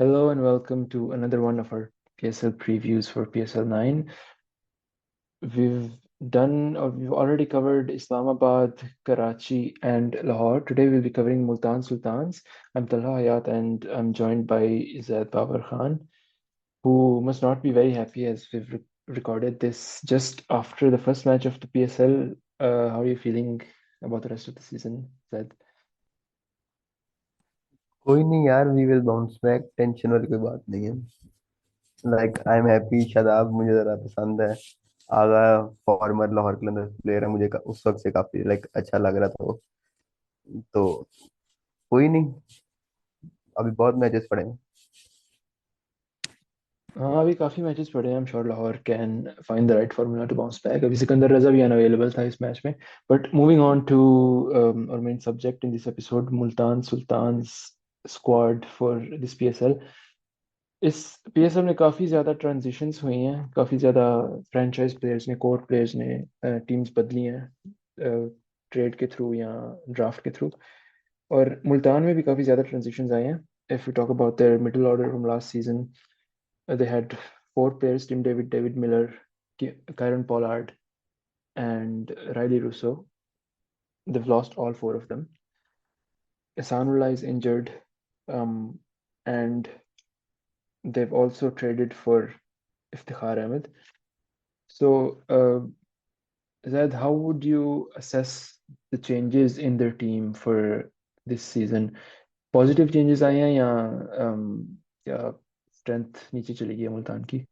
Hello and welcome to another one of our PSL previews for PSL 9. We've we've already covered Islamabad, Karachi, and Lahore. Today we'll be covering Multan Sultans. I'm Talha Hayat and I'm joined by Zaid Babar Khan, who must not be very happy as we've recorded this just after the first match of the PSL. How are you feeling about the rest of the season, Zaid? कोई नहीं यार, we will bounce back. Tension वाली कोई बात नहीं है। Like I am happy. Shadab मुझे जरा पसंद है। आगा फॉर्मर लाहौर कलंदर्स प्लेयर है, मुझे उस वक्त से काफी अच्छा लग रहा था वो। तो कोई नहीं, अभी बहुत मैचेस पड़े हैं। हाँ, अभी काफी मैचेस पड़े हैं। I am sure Lahore can find the right formula to bounce back. अभी सिकंदर रजा भी अनअवेलेबल था इस मैच में। But moving on to our main subject in this episode, Multan Sultans squad for this PSL. इस PSL में काफी ज्यादा ट्रांजिशंस हुई हैं, काफी ज्यादा फ्रेंचाइज प्लेयर्स ने, कोर प्लेयर्स ने टीम्स बदली हैं ट्रेड के थ्रू या ड्राफ्ट के थ्रू। और मुल्तान में भी काफी ज्यादा ट्रांजिशंस आए हैं। If we talk about their middle order from last season, they had four players: Tim David, David Miller, Kyron Pollard, and Riley Russo. They've lost all four of them. Ihsanullah is injured, um, and they've also traded for Iftikhar Ahmed. So, Zaid, how would you assess the changes in their team for this season? Positive changes आए हैं या strength नीचे चली गई है मुल्तान की?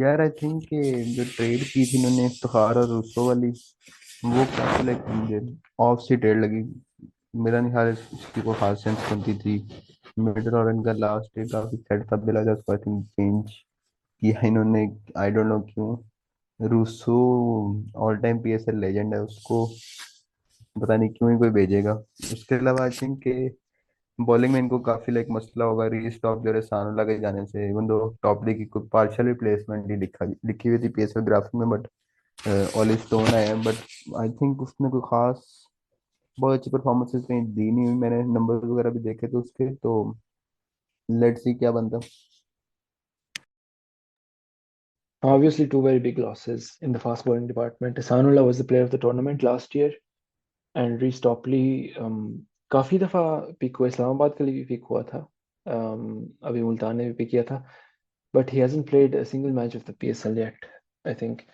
यार I think जो ट्रेड की थी इन्होंने इफ्तिखार और रूसो वाली, वो काफी मुझे ऑफ सी ट्रेड लगी। मेरा नहीं ख्याल इसकी कोई खास सेंस बनती थी। मिडिल और इनका लास्ट डे काफी सेट था, बिला उसको आई थिंक चेंज किया इन्होंने। आई डोंट नो क्यों। Rossouw all time PSL legend है, उसको पता नहीं क्यों ही कोई भेजेगा। उसके अलावा आई थिंक बॉलिंग में इनको काफी मसला होगा रीस्टॉप जो है सानुला के जाने से। इवन दो टॉप डी की कोई पार्शियल रिप्लेसमेंट ही लिखी हुई थी पीएसएल ग्राफिक में, बट ऑली स्टोन आया है। बट आई थिंक उसने कोई खास बहुत अच्छी परफॉर्मेंसेस कहीं दी नहीं हुई। मैंने नंबर वगैरह भी देखे थे उसके, तो लेट्स सी क्या बनता। Obviously, two very big losses in the fast bowling department. Ihsanullah was the player of the tournament last year, and Reece Topley काफी दफा पिक हुआ, इस्लामाबाद के लिए भी पिक हुआ था। अभी मुल्तान ने भी पिक किया था, but he hasn't played a single match of the PSL yet, I think.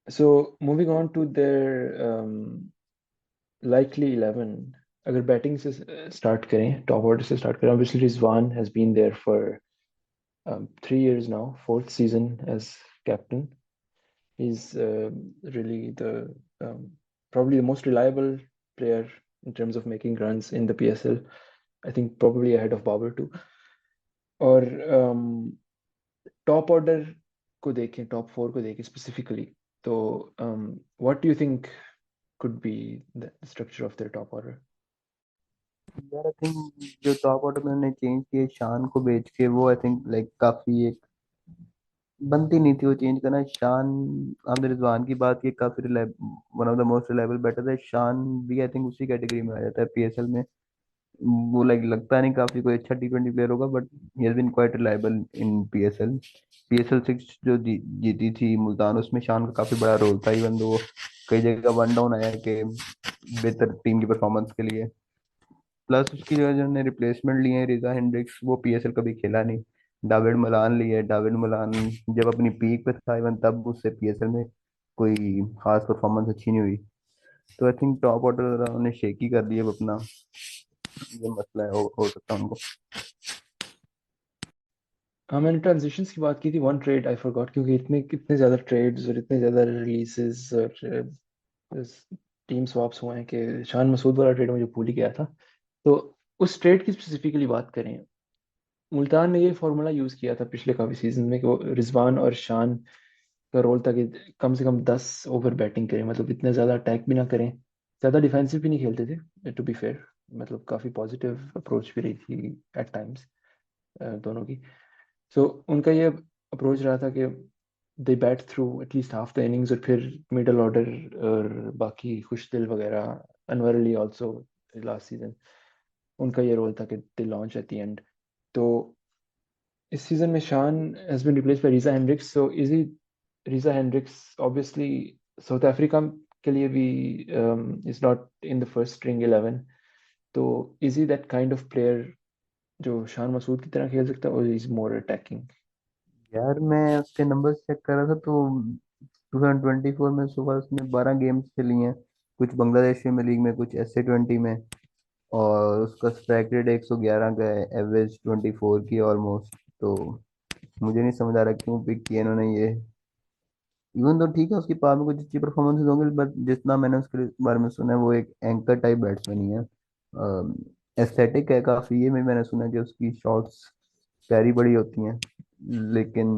So moving on to their likely 11, अगर बैटिंग से स्टार्ट करें, टॉप ऑर्डर से स्टार्ट करें, obviously Rizwan has been there for 3 years now, fourth season as captain. He's really the um, probably the most reliable player in terms of making runs in the PSL. I think probably ahead of Babar too. और top order को देखें, top four को देखें specifically, तो what do you think could be the structure of their top order? यार I think जो top order में उन्होंने चेंज किए शान को बेच के, वो आई थिंक काफी बनती नहीं थी वो चेंज करना। शान, हमने रिजवान की बात की, काफी one of the most reliable batter है। शान भी आई थिंक उसी कैटेगरी में आ जाता है पीएसएल में। वो लगता नहीं काफी कोई अच्छा टी20 प्लेयर होगा, but he has been quite reliable in PSL. PSL 6 जो जीती थी मुल्तान, उसमें शान का काफी बड़ा रोल था। इवन दो कई जगह वन डाउन आया कि बेहतर टीम की परफॉर्मेंस के लिए। प्लस उसकी जगह जिन्होंने रिप्लेसमेंट लिए हैं, रिजा हेंड्रिक्स, वो पीएसएल कभी खेला नहीं। डाविड मलान लिए, डाविड मलान जब अपनी पीक पे था इवन, तब उससे पीएसएल में कोई खास परफॉर्मेंस अच्छी नहीं हुई। तो आई थिंक टॉप ऑर्डर उन्होंने शेक ही कर दिया अब अपना। ये मसला है, हो सकता है उनको। हाँ, मैंने ट्रांजिशंस की बात की थी, वन ट्रेड आई फॉरगॉट, क्योंकि इतने कितने ज्यादा ट्रेड्स और इतने ज्यादा रिलीजेस और टीम स्वैप्स हुए हैं कि शान मसूद वाला ट्रेड मुझे भूल ही गया था। तो उस ट्रेड की स्पेसिफिकली बात करें, मुल्तान ने ये फॉर्मूला यूज किया था पिछले काफी सीजन में कि वो रिजवान और शान का रोल था कि कम से कम 10 ओवर बैटिंग करें, मतलब इतना ज्यादा अटैक भी ना करें, ज्यादा डिफेंसिव भी नहीं खेलते थे, टू बी फेयर। मतलब काफी पॉजिटिव अप्रोच भी रही थी एट टाइम्स दोनों की। सो उनका ये अप्रोच रहा था कि they bat through at least half the innings, और फिर मिडल ऑर्डर और बाकी खुशदिल वगैरह, Anwar Ali also last season, उनका ये रोल था कि they launch at the end. तो इस सीजन में Shan has been replaced by Reeza Hendricks. So is he Reeza Hendricks obviously South Africa के लिए भी is not in the first string 11। तो is he that kind of player जो शान मसूद की तरह खेल सकता है, और इज मोर अटैकिंग? यार मैं उसके नंबर चेक कर रहा था तो 2024 में सुबह उसने 12 गेम्स खेली हैं, कुछ बांग्लादेश प्रीमियर लीग में, कुछ SC20 में। और उसका स्ट्राइक रेट 111 का है, एवरेज 24 की ऑलमोस्ट। तो मुझे नहीं समझ आ रहा क्यों पिक किया इन्होंने ये। इवन तो ठीक है उसकी पास में कुछ अच्छी परफॉर्मेंसेज होंगे, बट जितना मैंने उसके बारे में सुना है वो एक एंकर टाइप बैट्समैन ही है। एस्थेटिक है काफी, ये मैंने सुना है कि उसकी शॉट्स प्यारी बड़ी होती हैं, लेकिन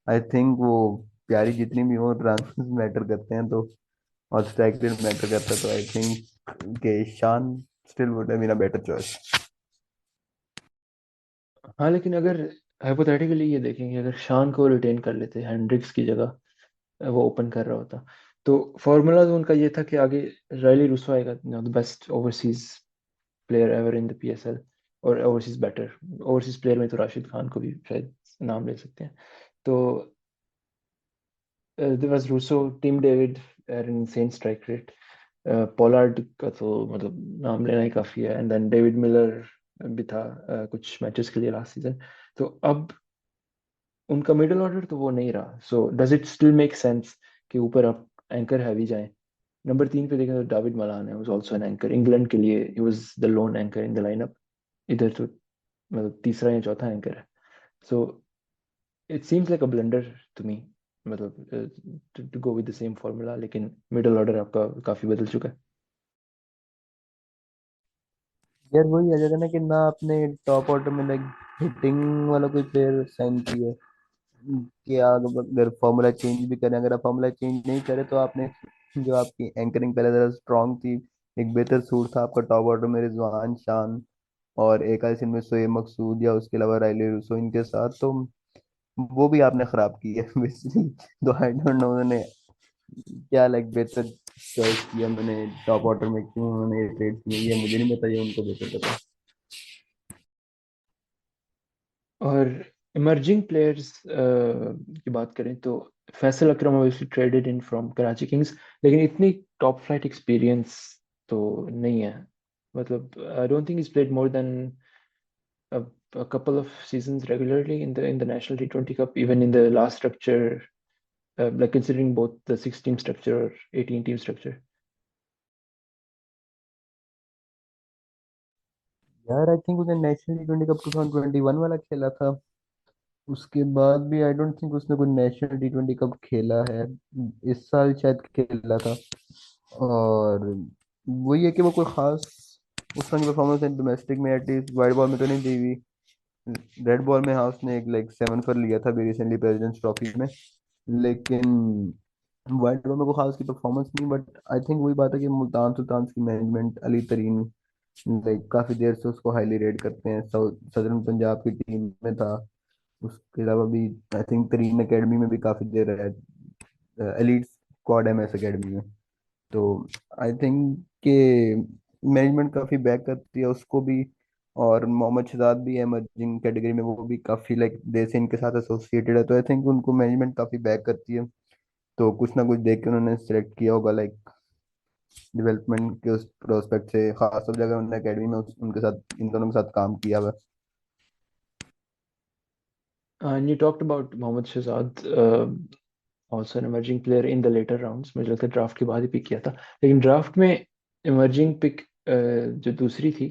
आई थिंक वो प्यारी जितनी भी हो, रन मैटर करते हैं तो, और स्ट्राइक रेट मैटर करता है। तो आई थिंक के Shan still would have been a better choice. हाँ, लेकिन अगर हाइपोथेटिकली ये देखेंगे, अगर शान को रिटेन कर लेते हेंड्रिक्स की जगह, वो ओपन कर रहा होता, तो फॉर्मूला तो उनका ये था कि आगे रायली रूसो आएगा, the best overseas player ever in the PSL, और ओवरसीज बैटर। ओवरसीज प्लेयर में तो राशिद खान को भी शायद नाम ले सकते हैं। तो there was Rossouw, Tim David, an insane strike rate. Pollard का तो मतलब नाम लेना ही काफी है, एंड देन डेविड मिलर भी था कुछ मैचेस के लिए लास्ट सीजन। तो अब उनका मिडिल ऑर्डर तो वो नहीं रहा। So does it still make sense कि ऊपर आप एंकर हैवी जाएं? नंबर 3 पे देखें तो डेविड मलान है, was also an anchor England के लिए, he was the lone anchor in the lineup. इधर तो मतलब तीसरा या चौथा एंकर है। So it seems like a blunder to me, मतलब to go with the same formula, लेकिन मिडिल ऑर्डर आपका काफी बदल चुका है। यार वही आ जाता है ना कि ना आपने टॉप ऑर्डर में लाइक हिटिंग वाला कोई प्लेयर साइन किया है, कि अगर फॉर्मूला चेंज भी करें, अगर आप फॉर्मूला चेंज नहीं करें तो आपने जो आपकी एंकरिंग पहले ज़रा स्ट्रांग थी, एक बेहतर सूट था आपका टॉप ऑर्डर में रिजवान, शान और एक आध इनमें शोएब मकसूद या उसके अलावा राइले रूसो इनके साथ, तो वो भी आपने खराब की है बेसिकली। तो आई डोंट नो उन्होंने क्या लाइक बेहतर चॉइस किया मैंने टॉप ऑर्डर में, क्यों उन्होंने ये ट्रेड किया ये मुझे नहीं पता, ये उनको बेहतर पता। और इमर्जिंग प्लेयर्स की बात करें तो Faisal Akram obviously traded in from Karachi kings, लेकिन इतनी टॉप फ्लाइट एक्सपीरियंस तो नहीं है। मतलब I don't think is played more than a, a couple of seasons regularly in the national T20 Cup, even in the last structure, like considering both the 6 team structure or 18 team structure. यार I think उसने national T20 cup 2021 वाला खेला था, उसके बाद भी आई don't think उसने कोई नेशनल T20 कप खेला है। इस साल शायद खेला था। और वही है कि वो कोई खास उस तरह की परफॉर्मेंस है डोमेस्टिक में, एटलीस्ट वाइट बॉल में तो नहीं दी हुई। रेड बॉल में हाँ उसने एक लाइक 7 पर लिया था भी रिसेंटली प्रेसिडेंट्स ट्रॉफी में, लेकिन वाइट बॉल में कोई खास की परफॉर्मेंस नहीं। बट आई थिंक वही बात है कि मुल्तान सुल्तान की मैनेजमेंट, अली तरीन लाइक काफी देर से उसको हाईली रेट करते हैं, साउथ सदर्न पंजाब की टीम में था। उसके अलावा भी आई थिंक तरीन एकेडमी में भी काफी देर है, एलीट स्क्वाड है एम एस एकेडमी में। तो आई थिंक के मैनेजमेंट काफी बैक करती है उसको भी। और मोहम्मद शहजाद भी है इमर्जिंग कैटेगरी में, वो भी काफी लाइक देर से इनके साथ एसोसिएटेड है, तो आई थिंक उनको मैनेजमेंट काफी बैक करती है। तो कुछ ना कुछ देख के उन्होंने सेलेक्ट किया होगा लाइक डेवलपमेंट के उस प्रोस्पेक्ट से, खासतौर से अगर उन्होंने एकेडमी में उनके साथ इन दोनों के साथ काम किया हुआ। And you talked about Mohammad Shahzad, also an emerging player in the later rounds. मुझे लगता है ड्राफ्ट के बाद ही पिक किया था, लेकिन ड्राफ्ट में इमर्जिंग पिक जो दूसरी थी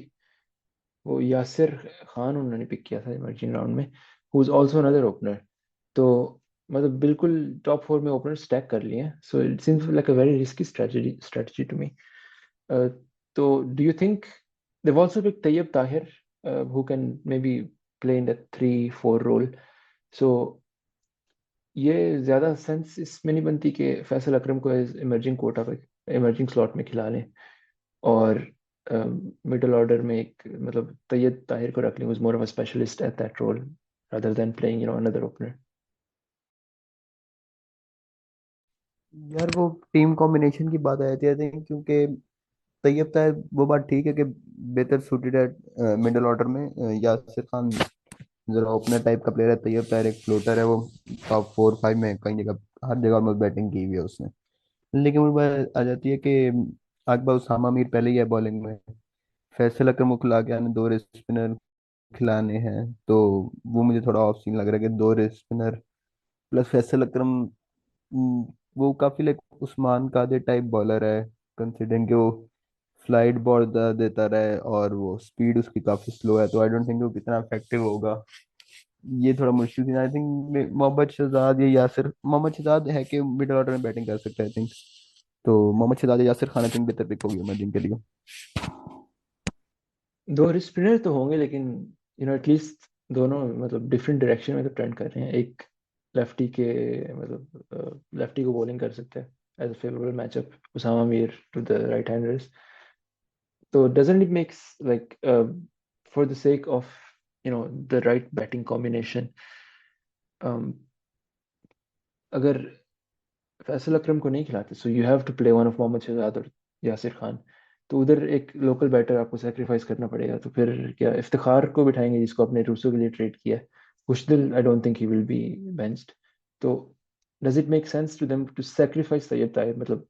वो यासिर खान उन्होंने पिक किया था इमर्जिंग राउंड में, who is also another opener. तो मतलब बिल्कुल टॉप 4 में ओपनर स्टैक कर लिए हैं। So it seems like a very risky strategy to me. तो do you think they've also picked Tayyab Tahir, who can maybe play in the 3-4 role? So ये ज्यादा सेंस इसमें नहीं बनती कि फैसल अकरम को इमर्जिंग कोटा पे, इमर्जिंग स्लॉट में खिला लें, और मिडिल ऑर्डर में एक मतलब तैयब ताहिर को रख लें, was more of a specialist at that role rather than playing another opener. यार वो टीम कॉम्बिनेशन की बात आ जाती है आई थिंक, क्योंकि तैयब ताहिर वो बात ठीक है कि बेहतर सूटेड है मिडिल ऑर्डर में। यासिर खान जरा ओपनर टाइप का प्लेयर है। तैयब ताहिर एक फ्लोटर है, वो टॉप 4 5 में कई जगह, हर जगह ऑलमोस्ट बैटिंग की हुई है उसने। लेकिन वो बात आ जाती है कि अकबर उसामा मीर पहले ही है बॉलिंग में, फैसल अक्रम को खिला के आने, दो स्पिनर खिलाने हैं, तो वो मुझे थोड़ा ऑफ सीन लग रहा है कि दो स्पिनर प्लस फैसल अक्रम। वो काफी like Usman Qadir type bowler है, कंसिडरिंग कि वो फ्लाइट बॉल देता रहे और वो स्पीड उसकी काफी स्लो है, तो आई डोंट थिंक वो कितना इफेक्टिव होगा। ये थोड़ा मुश्किल थी आई थिंक। मोहम्मद शहजाद या यासिर, मोहम्मद शहजाद है कि मिडिल ऑर्डर में बैटिंग कर सकते हैं आई थिंक, तो मोहम्मद शहजाद या यासिर खान आई थिंक बेहतर पिक होगी उमर के लिए। दो स्पिनर तो होंगे, लेकिन एटलीस्ट दोनों मतलब डिफरेंट डायरेक्शन में तो ट्रेंड कर रहे हैं। एक लेफ्टी के मतलब लेफ्टी को बॉलिंग कर सकते हैं as a favourable matchup, Usama Mir to the right handers. तो doesn't it makes like for the sake of the right batting combination, अगर फैसल अकरम को नहीं खिलाते so you have to play one of Mohammad Shahzad और यासिर खान। तो उधर एक लोकल बैटर आपको सेक्रीफाइस करना पड़ेगा। तो फिर क्या इफ्तिखार को बिठाएंगे जिसको अपने रूसो के लिए ट्रेड किया है? कुछ दिल I don't think he will be benched. तो does it make sense to them to sacrifice Tayyab Tahir? मतलब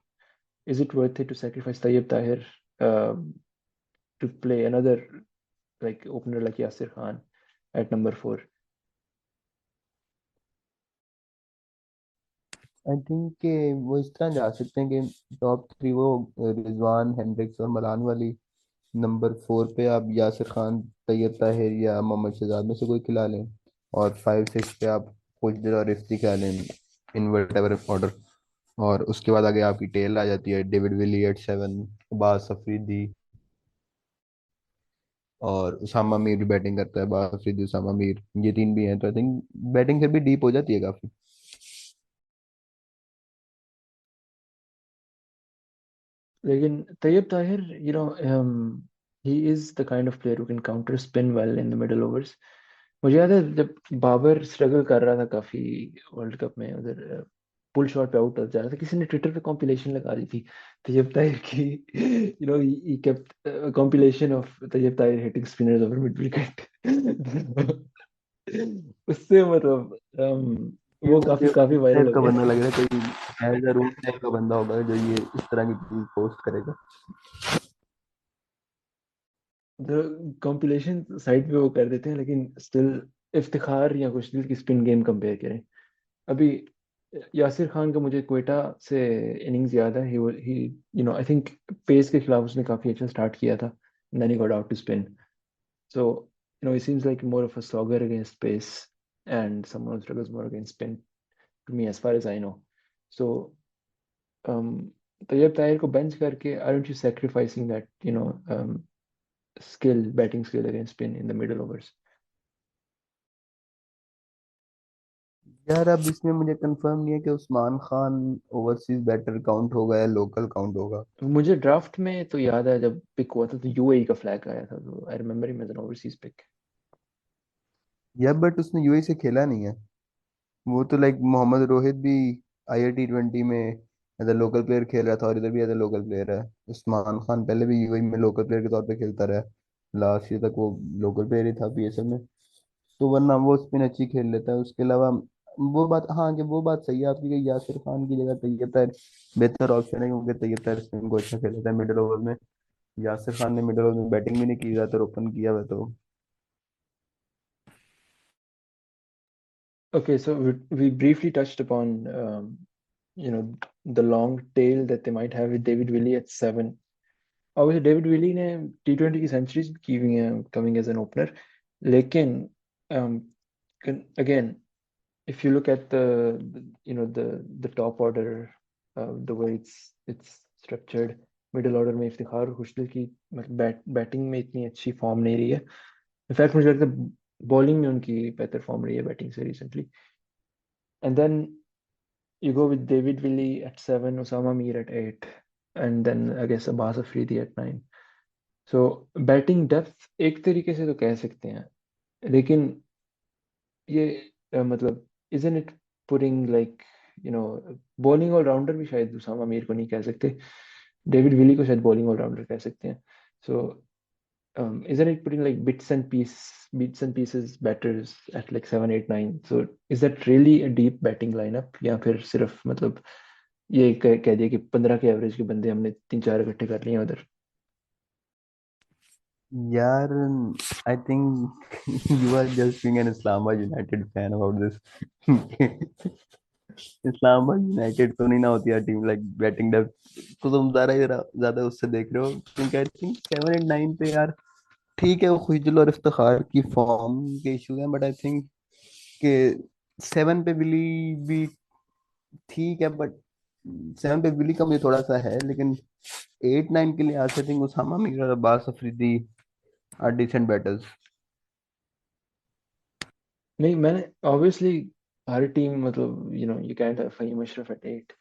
is it worth it to sacrifice Tayyab Tahir to play another like opener like Yasir Khan at number 4? I think कि वो इस तरह जा सकते हैं कि टॉप 3 वो रिजवान, हेंड्रिक्स और मलान वाली, नंबर 4 पे आप यासिर खान, तैयब ताहिर या मोहम्मद शहजाद में से कोई खिला लें, और 5 6 पे आप खुशदिल और रिफ्ती खिला लें इन वट एवर ऑर्डर। और उसके बाद आगे आपकी टेल आ जाती है, David Willey at 7, Abbas Afridi और उसामा मीर भी बैटिंग करता है, अब्बास अफरीदी, उसामा मीर, ये तीन भी हैं, तो आई थिंक बैटिंग फिर भी डीप हो जाती है काफी। लेकिन Tayyab Tahir he is the kind of player who can counter spin well in the middle overs. मुझे याद है जब बाबर स्ट्रगल कर रहा था काफी वर्ल्ड कप में, उधर पुल शॉट पे आउट जा रहा था, किसी ने ट्विटर पे कॉम्पिलेशन लगा दी थी तैयब ताहिर की। he kept a compilation of Tayyab Tahir hitting spinners over mid wicket. उससे मतलब ये वो काफी मुझे काफी उस वायरल टाइप हो का गया बंदा था। लग रहा है, कोई एज अ रूट टाइप का बंदा होगा जो ये इस तरह की चीज पोस्ट करेगा। कंपिलेशन साइट पे वो कर देते हैं, लेकिन स्टिल इफ्तिखार या खुशदिल की स्पिन गेम कंपेयर करें अभी, यासिर खान का मुझे क्वेटा से इनिंग्स याद है। ही आई थिंक पेस के खिलाफ उसने काफी अच्छा स्टार्ट किया था, then he got out to spin. So he seems like more of a slogger against pace and someone who struggles more against spin to me as far as I know. So um Tayyab Tahir को bench करके aren't you sacrificing that skill, batting skill against spin in the middle overs? यार अब इसमें मुझे confirm नहीं है कि Usman Khan overseas batter count होगा या लोकल काउंट होगा। मुझे ड्राफ्ट में तो याद है जब पिक हुआ था तो यूएई का फ्लैग आया था, तो I remember him as an overseas pick. या बट उसने यूएई से खेला नहीं है। वो तो लाइक मोहम्मद रोहित भी IR T20 में एज अ लोकल प्लेयर खेल रहा था, और इधर भी एज अ लोकल प्लेयर है। उस्मान खान पहले भी यूएई में लोकल प्लेयर के तौर पे खेलता रहा, लास्ट ईयर तक वो लोकल प्लेयर ही था PSL में। तो वरना वो स्पिन अच्छी खेल लेता है। उसके अलावा वो बात, हाँ कि वो बात सही है आपकी कि यासिर खान की जगह तैयब ताहिर बेहतर ऑप्शन है, क्योंकि तैयब ताहिर स्पिन को अच्छा खेल लेता है मिडिल ओवर में। यासिर खान ने मिडिल ओवर में बैटिंग भी नहीं की, ज्यादातर ओपन किया हुआ, तो Okay, so we briefly touched upon the long tail that they might have with David Willey at 7. Obviously David Willey ने T20 की सेंचुरीज की हुई हैं कमिंग एज एन ओपनर, लेकिन again if you look at the top order, the way it's structured, middle order में इफ्तिखार और खुशदिल की मतलब बैटिंग में इतनी अच्छी फॉर्म नहीं रही है। इनफैक्ट मुझे लगता है बॉलिंग में उनकी बेहतर फॉर्म रही है बैटिंग से recently. And then you go with David Willey at 7, Osama Mir at 8, and then I guess Abbas Afridi at 9. So batting depth एक तरीके से तो कह सकते हैं, लेकिन ये मतलब isn't it putting like bowling allrounder भी शायद उसामा मीर को नहीं कह सकते। डेविड विली को शायद बॉलिंग ऑलराउंडर कह सकते हैं. सो isn't it putting like bits and pieces batters at like 7 8 9? So is that really a deep batting lineup, या फिर सिर्फ मतलब ये कह दिया कि 15 के एवरेज के बंदे हमने तीन चार इकट्ठे कर लिए हैं उधर. यार I think you are just being an Islamabad United fan about this. Islamabad United तो नहीं ना होती यार टीम लाइक बैटिंग डेप्थ, तो तुम ज्यादा उससे देख रहे हो, क्योंकि आई थिंक 7 8 9 पे यार ठीक है, वो खुजल और इफ्तिखार की फॉर्म के इशू हैं, बट आई थिंक कि 7 पे विली भी ठीक है, बट 7 पे विली का मुझे थोड़ा सा है, लेकिन 8 9 के लिए आई थिंक उसामा मीर और Abbas Afridi are decent batters. नहीं, मैंने ऑब्वियसली हर टीम मतलब you can't have Fahim Ashraf at 8,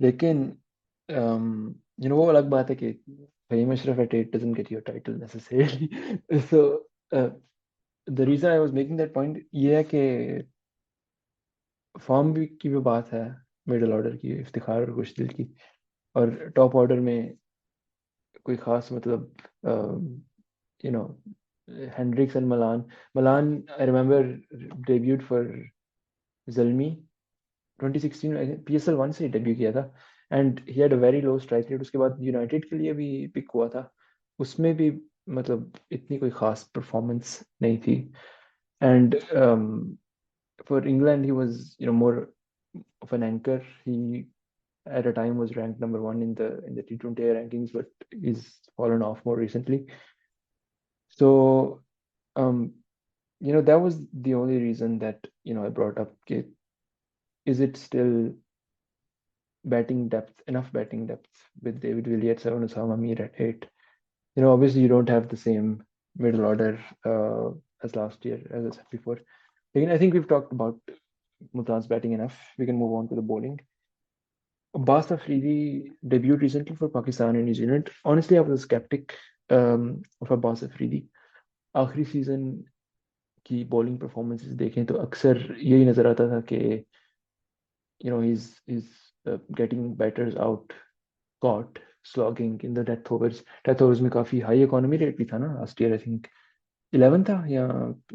लेकिन वो अलग बात है कि Fahim Ashraf at 8 doesn't get your title necessarily. So the reason I was making that point ये है कि फॉर्म भी की भी बात है, मिडिल ऑर्डर की इफ्तिखार और खुशदिल की, और टॉप ऑर्डर में कोई खास मतलब you know Hendricks and Malan. Malan I remember debuted for Zalmi 2016 PSL 1 से डेब्यू किया था, and he had a very low strike rate. उसके बाद यूनाइटेड के लिए भी पिक हुआ था, उसमें भी मतलब इतनी कोई खास परफॉर्मेंस नहीं थी. And for England he was more of an anchor. He at a time was ranked number one in the T20 rankings, but he's fallen off more recently. So um, that was the only reason that I brought up. Okay, is it still batting depth, enough batting depth with David Willey at 7, Osama Mir at 8? Obviously you don't have the same middle order as last year, as I said before. Again, I think we've talked about Multan's batting enough. We can move on to the bowling. Abbas Afridi debuted recently for Pakistan and New Zealand. Honestly, I was a skeptic of Abbas Afridi. आखिरी season की bowling performances देखें तो अक्सर यही नजर आता था कि he's getting batters out caught slogging in the death overs में काफी हाई इकोनॉमी रेट भी था ना लास्ट ईयर. आई थिंक 11 था या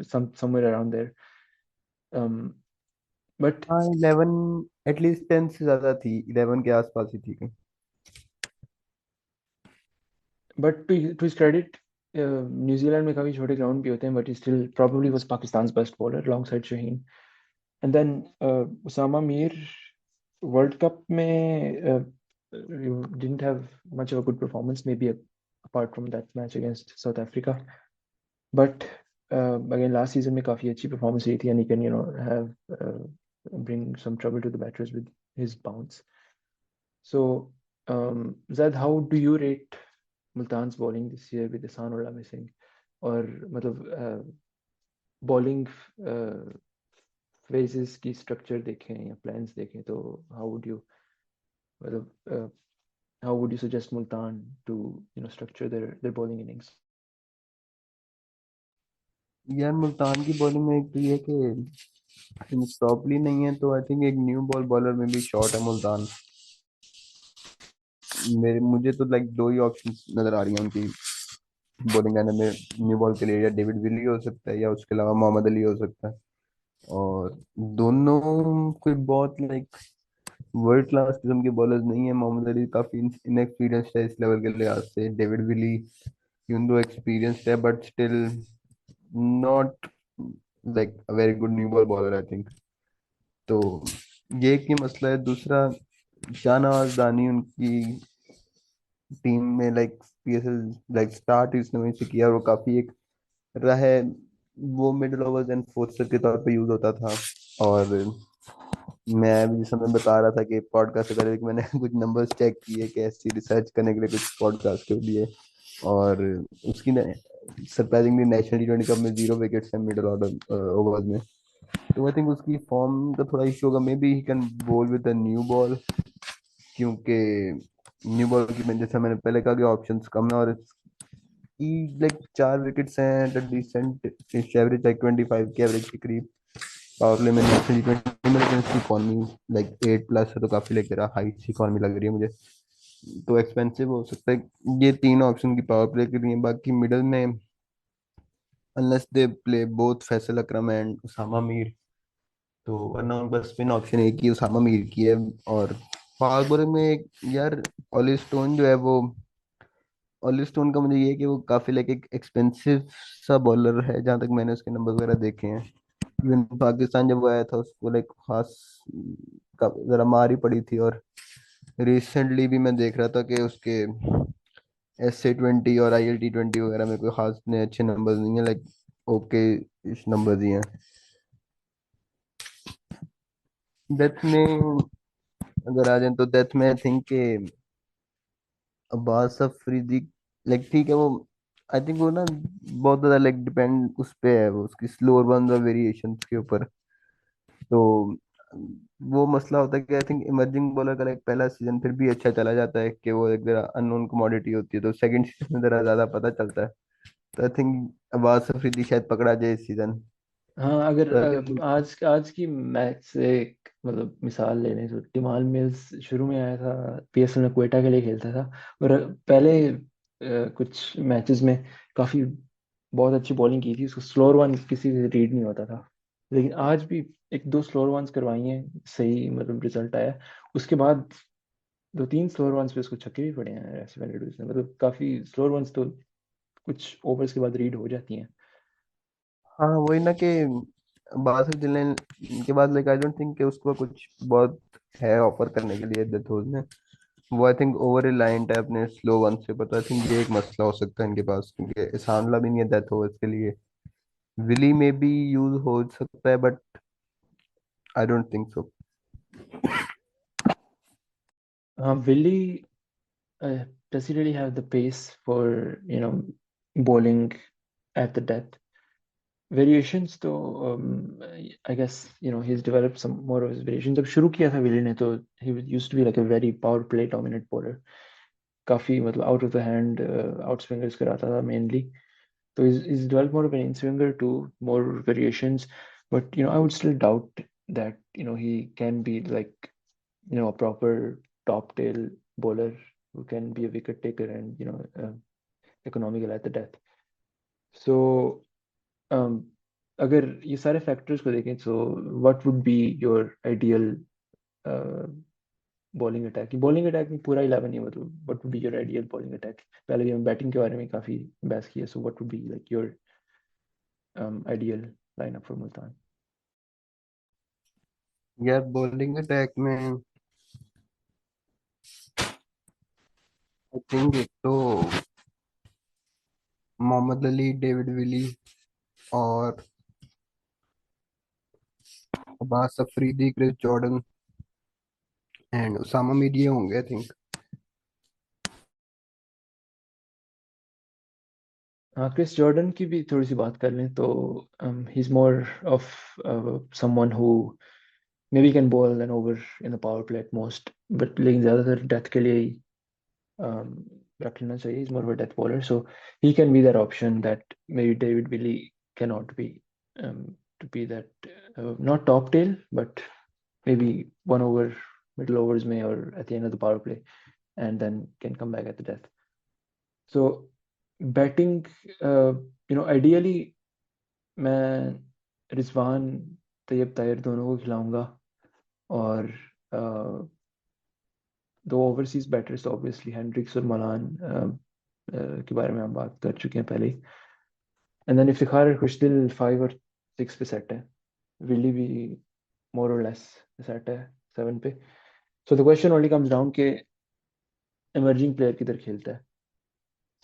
समवेयर अराउंड देयर. बट हाँ 11, एटलीस्ट 10 से ज्यादा थी, 11 के आसपास ही थी. But to his credit, New Zealand में काफी छोटे ग्राउंड भी होते हैं, but he still probably was Pakistan's best bowler alongside Shaheen. And then Usama Mir World Cup में didn't have much of a good performance, maybe apart from that match against South Africa. But again, last season में काफी अच्छी performance रही थी, and he can have bring some trouble to the batters with his bounce. So Zad, how do you rate Multan's bowling this year with Ihsanullah missing? और मतलब bowling phases की structure देखें या प्लान्स देखें तो how would you मतलब how would you suggest Multan to structure their bowling innings? यार मुल्तान की बॉलिंग में एक तो ये है कि प्रॉपरली नहीं है, तो आई थिंक एक न्यू बॉल बॉलर में भी शॉर्ट है मुल्तान. मुझे तो लाइक दो ही ऑप्शन नजर आ रही हैं उनकी बॉलिंग लाइनअप में न्यू बॉल के लिए, या डेविड विली हो सकता है या उसके अलावा मोहम्मद अली हो सकता है. और दोनों कोई बहुत लाइक वर्ल्ड क्लास किस्म के बॉलर्स नहीं है. मोहम्मद अली काफी इनएक्सपीरियंस्ड है इस लेवल के लिहाज से. डेविड विली यून दो एक्सपीरियंस्ड है, but still not like a very good new ball bowler I think. तो ये एक ही मसला है. दूसरा, शाहनवाज दानी उनकी टीम में लाइक पीएसएल लाइक स्टार्ट इसने वहीं से किया, और वो काफी एक रहा है, वो मिडिल ओवर्स एंड फोर्सर के तौर पे यूज होता था. और मैं अभी जिस समय बता रहा था कि पॉडकास्ट से पहले कि मैंने कुछ नंबर्स चेक किए कि ऐसी रिसर्च करने के लिए कुछ पॉडकास्ट के लिए, और उसकी सरप्राइजिंगली नेशनल टी20 कप में 0 विकेट्स हैं मिडिल ऑर्डर ओवर्स में. तो आई थिंक उसकी फॉर्म का थोड़ा इशू होगा. मे बी ही कैन बोल विद अ न्यू बॉल, क्योंकि न्यू बॉल की जैसे मैंने पहले कहा कि ऑप्शंस कम है, और की लाइक 4 विकेट्स हैं एट डिसेंट एवरेज लाइक 25 के एवरेज के करीब पावर प्ले में नेशनल टी20 में. लेकिन इसकी इकॉनमी लाइक 8+ है, तो काफी लाइक तेरा हाई सी इकॉनमी लग रही है मुझे. तो एक्सपेंसिव हो सकता है। ये तीन ऑप्शन की पावर प्ले के लिए, बाकी मिडल में unless they play both Faisal Akram and Usama Mir, तो वरना उनका स्पिन ऑप्शन एक ही उसामा मीर की है। और पावर बॉलिंग में यार ऑली स्टोन जो है वो, ऑली स्टोन का मुझे ये है कि वो काफी लाइक एक एक्सपेंसिव सा बॉलर है, जहां तक मैंने उसके नंबर वगैरह देखे हैं। इवन पाकिस्तान जब वो आया था उसको लाइक खास जरा मार ही पड़ी थी। और रिसेंटली भी मैं देख रहा था कि उसके SC20 और IL T20 वगैरह में कोई खास इतने अच्छे नंबर्स नहीं है, लाइक ओके इस नंबर्स ही हैं। डेथ में अगर आ जाए तो डेथ में आई थिंक के अब्बास अफरीदी, लाइक ठीक है वो, आई थिंक वो ना बहुत ज्यादा लाइक डिपेंड उस पे है, वो उसकी स्लोअर वन और वेरिएशंस के ऊपर। तो वो मसला होता है कि आई थिंक इमर्जिंग बॉलर का लाइक पहला सीजन फिर भी अच्छा चला जाता है कि वो एक जरा अननोन कमोडिटी होती है, तो सेकंड सीजन में जरा ज्यादा पता चलता है। तो आई थिंक अब्बास अफरीदी शायद पकड़ा जाए इस सीजन। हाँ, अगर तो आई थिंक आज आज की मैच से एक मतलब मिसाल लेने तो टिमाल मिल्स शुरू में आया था, पीएसएल में क्वेटा के लिए खेलता था, और पहले कुछ मैचेस में काफी बहुत अच्छी बॉलिंग की थी, उसको स्लोअर वन किसी से रीड नहीं होता था, लेकिन आज भी एक दो स्लोअर वंस करवाई हैं, सही मतलब रिजल्ट आया। उसके बाद दो तीन स्लोअर वंस पे उसको छक्के भी पड़े हैं ऐसे वाले में, मतलब काफी स्लोअर वंस तो कुछ ओवर्स के बाद रीड हो जाती हैं। हाँ वही ना कि बासिफ दिलन के बाद लाइक आई डोंट थिंक कि उसको कुछ बहुत है ऑफर करने के लिए डेथोज में। वो आई थिंक ओवर रिलायंट है अपने स्लो वन से, पर आई थिंक ये एक मसला हो सकता है इनके पास, क्योंकि इसानला भी नहीं है डेथोज के लिए। विली में भी यूज हो सकता है but I don't think so. हाँ, Willie does he really have the pace for, bowling at the depth? Variations तो I guess he's developed some more of his variations. जब शुरू किया था विली ने तो he used to be like a very power play dominant bowler. काफी मतलब out of the hand out swingers कराता था mainly. So he's developed more of an in swinger too, more variations. But I would still doubt that he can be like a proper top tail bowler who can be a wicket taker and economical at the death. So um, अगर ये सारे factors को देखें तो what would be your ideal bowling attack में पूरा 11 ही मतलब what would be your ideal bowling attack? पहले भी हम बैटिंग के बारे में काफी बहस की है, so what would be like your ideal lineup for Multan? यार बॉलिंग अटैक में आई थिंक एक तो मोहम्मद अली, डेविड विली और Abbas Afridi, Chris Jordan and Usama Mir, ये होंगे आई थिंक। हाँ, क्रिस जॉर्डन की भी थोड़ी सी बात कर लें तो he is more of someone who maybe can bowl an over in the power play at most, but लेकिन ज़्यादातर डेथ के लिए ही um, रख लेना चाहिए. He's more of a death bowler, so he can be that option that maybe David Willey cannot be, to be that not top tail, but maybe one over middle overs may or at the end of the power play, and then can come back at the death. So batting, uh, ideally मैं रिजवान तैयब ताहिर दोनों को खिलाऊंगा, और दो overseas batters तो obviously Hendricks और Malan के बारे में हम बात कर चुके हैं पहले ही. एंड देन इफ्तिखार और खुशदिल 5 और 6 पे सेट है. विली भी मोर और लेस सेट है 7 पे. So the question only comes down के इमर्जिंग प्लेयर किधर खेलता है.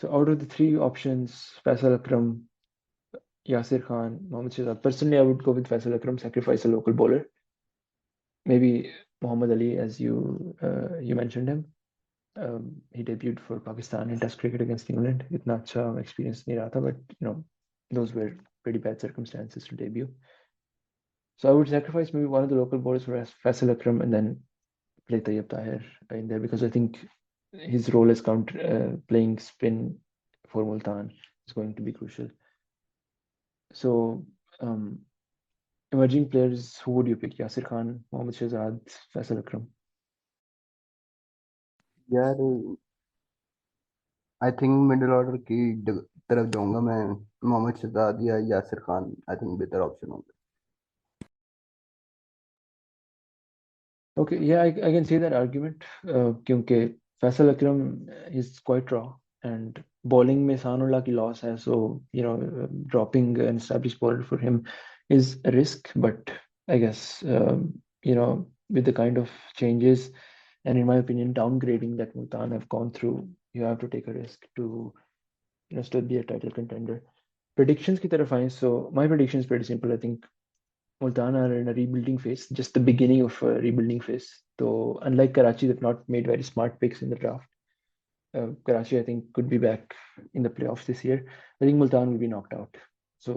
So out of the three options, Faisal Akram, Yasir Khan, Mohammad Shahzad, personally I would go with Faisal Akram, sacrifice a local bowler, maybe Mohammad Ali, as you mentioned him. He debuted for Pakistan in Test cricket against England. इतना अच्छा experience नहीं रहा था, but those were pretty bad circumstances to debut. So I would sacrifice maybe one of the local bowlers for Faisal Akram and then play Tayyab Tahir in there, because I think his role as playing spin for Multan is going to be crucial. So emerging players, who would you pick? Yasir Khan, Mohammad Shahzad, Faisal Akram? यार I think middle order की तरफ जाऊंगा मैं। मोहम्मद शहजाद या Yasir Khan I think बेहतर option होंगे। Okay, yeah, I can see that argument. क्योंकि फैसल अकरम is quite raw and bowling में सानुल्लाह की loss है, so dropping an established bowler for him is a risk. But I guess with the kind of changes and in my opinion downgrading that Multan have gone through, you have to take a risk to still be a title contender. Predictions की तरफ आए, so my prediction is pretty simple. I think Multan are in a rebuilding phase, just the beginning of a rebuilding phase. So unlike Karachi, they've not made very smart picks in the draft. Karachi, I think, could be back in the playoffs this year. I think Multan will be knocked out. So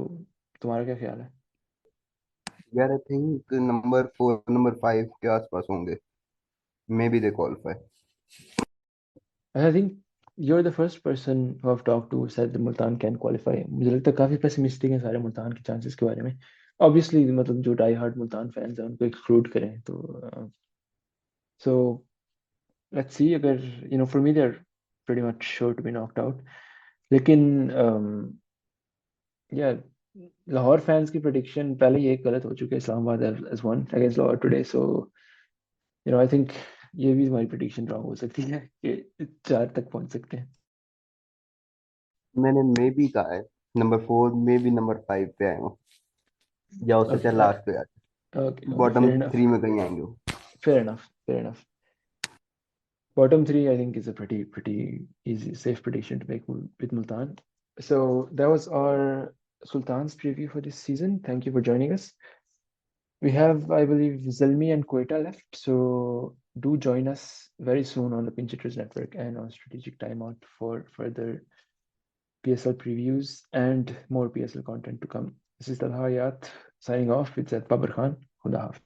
तुम्हारा क्या ख्याल है? यार I think number 4 number 5 के आसपास होंगे। May be they qualify. I think you're the first person who I've talked to who said that Multan can qualify. मुझे लगता है काफी pessimistic हैं सारे मुल्तान के chances के बारे में. Obviously, मतलब जो die hard मुल्तान fans हैं उनको exclude करें तो so let's see. अगर for me they're pretty much sure to be knocked out. लेकिन yeah, लाहौर फैंस की प्रेडिक्शन पहले ही एक गलत हो चुके हैं. Islamabad has won against Lahore today, so I think ये भी हमारी प्रेडिक्शन रॉन्ग हो सकती है कि 4 तक पहुंच सकते हैं. मैंने मे बी कहा है नंबर 4 मे बी नंबर 5 पे आए हो, या हो सकता Okay, है लास्ट पे आए। okay, बॉटम fair enough, 3 में कहीं आएंगे वो। fair enough, fair enough. Bottom three, I think, is a pretty easy, safe prediction to make with Multan. So that was our Sultan's preview for this season. Thank you for joining us. We have, I believe, Zalmi and Quetta left. So do join us very soon on the Pinch Hitters Network and on Strategic Timeout for further PSL previews and more PSL content to come. This is Talha Hayat signing off with Zaid Babar Khan. Khuda Hafiz.